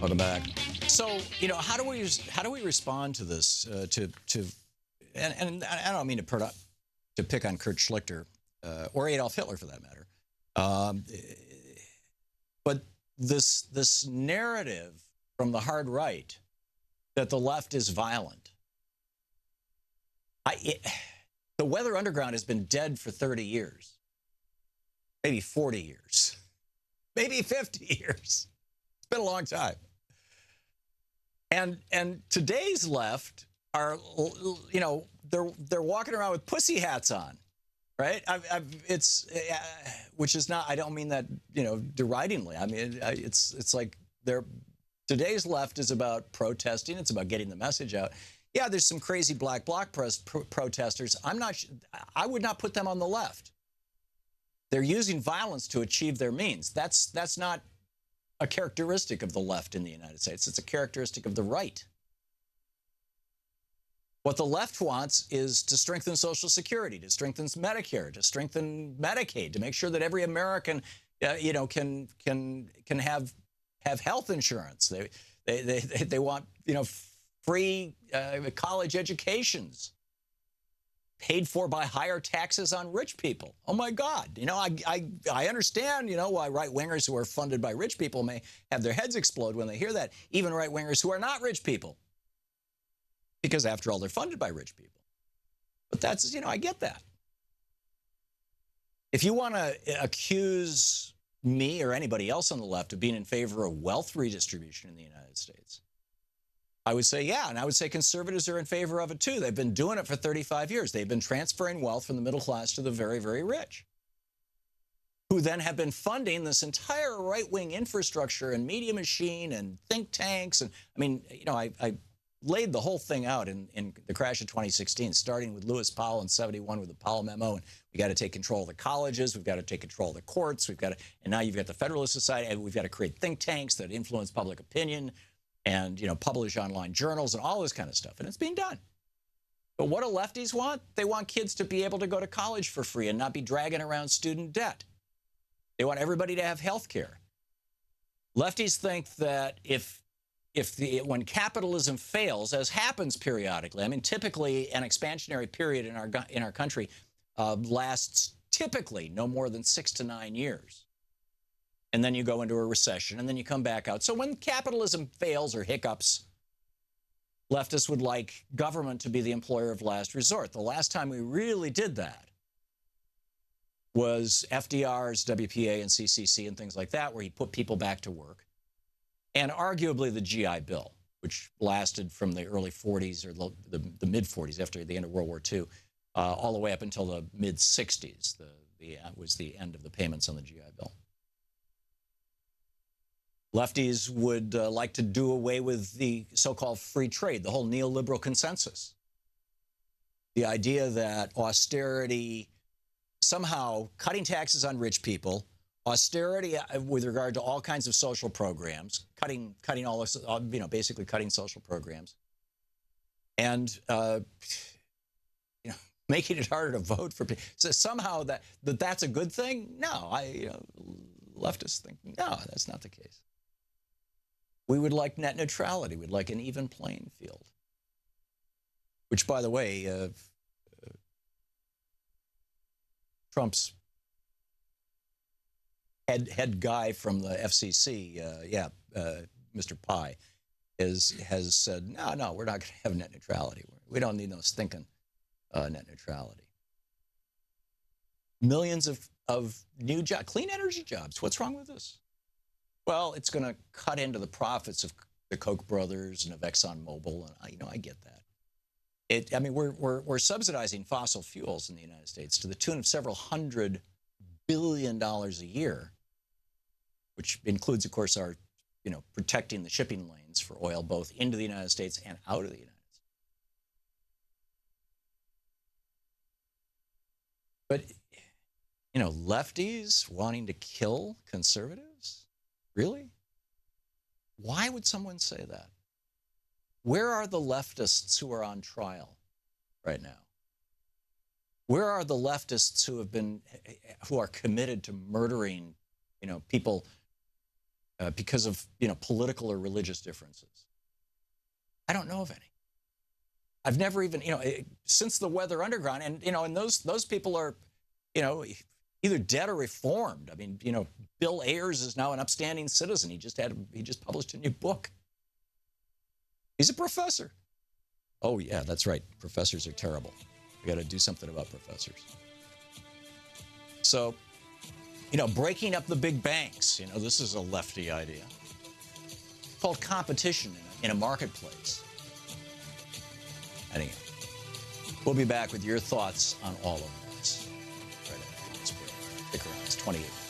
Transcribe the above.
Welcome back. So, how do we respond to this? And I don't mean to pick on Kurt Schlichter or Adolf Hitler for that matter, um, but this narrative from the hard right that the left is violent. The Weather Underground has been dead for 30 years, maybe 40 years, maybe 50 years. It's been a long time. And today's left are, they're walking around with pussy hats on, right? Which is not. I don't mean that deridingly. I mean it's like today's left is about protesting. It's about getting the message out. Yeah, there's some crazy black bloc protesters. I would not put them on the left. They're using violence to achieve their means. That's not a characteristic of the left in the United States. It's a characteristic of the right. What the left wants is to strengthen Social Security, to strengthen Medicare, to strengthen Medicaid, to make sure that every American, can have health insurance. They want free college educations paid for by higher taxes on rich people. Oh my God! I understand why right wingers who are funded by rich people may have their heads explode when they hear that. Even right wingers who are not rich people. Because after all, they're funded by rich people. But that's, I get that. If you want to accuse me or anybody else on the left of being in favor of wealth redistribution in the United States, I would say, yeah, and I would say conservatives are in favor of it too. They've been doing it for 35 years. They've been transferring wealth from the middle class to the very, very rich, who then have been funding this entire right-wing infrastructure and media machine and think tanks. And I mean, I laid the whole thing out in the crash of 2016, starting with Lewis Powell in 71 with the Powell memo. And we got to take control of the colleges. We've got to take control of the courts. And now you've got the Federalist Society. And we've got to create think tanks that influence public opinion and, publish online journals and all this kind of stuff. And it's being done. But what do lefties want? They want kids to be able to go to college for free and not be dragging around student debt. They want everybody to have health care. Lefties think that when capitalism fails, as happens periodically, I mean, typically an expansionary period in our country lasts typically no more than 6 to 9 years. And then you go into a recession, and then you come back out. So when capitalism fails or hiccups, leftists would like government to be the employer of last resort. The last time we really did that was FDR's WPA and CCC and things like that, where he put people back to work. And arguably the GI Bill, which lasted from the early 40s or the mid-40s after the end of World War II, all the way up until the mid-60s. Was the end of the payments on the GI Bill. Lefties would like to do away with the so-called free trade, the whole neoliberal consensus. The idea that austerity, somehow cutting taxes on rich people, austerity with regard to all kinds of social programs, cutting all this, basically cutting social programs, and making it harder to vote for people. So somehow that's a good thing? No, leftists think no, that's not the case. We would like net neutrality. We'd like an even playing field. Which, by the way, Trump's head guy from the FCC, Mr. Pai, has said, no, we're not going to have net neutrality. We don't need no stinking net neutrality. Millions of new jobs, clean energy jobs. What's wrong with this? Well, it's going to cut into the profits of the Koch brothers and of ExxonMobil, and I get that. We're subsidizing fossil fuels in the United States to the tune of several $100 billion a year, which includes, of course, our, protecting the shipping lanes for oil both into the United States and out of the United States. But, lefties wanting to kill conservatives? Really? Why would someone say that? Where are the leftists who are on trial right now? Where are the leftists who are committed to murdering, people because of, political or religious differences? I don't know of any. I've never even, since the Weather Underground, and those people are, either dead or reformed. I mean, Bill Ayers is now an upstanding citizen. He just published a new book. He's a professor. Oh yeah, that's right. Professors are terrible. We got to do something about professors. So, breaking up the big banks. This is a lefty idea. It's called competition in a marketplace. Anyhow, we'll be back with your thoughts on all of this right after this break. Stick around. It's 28.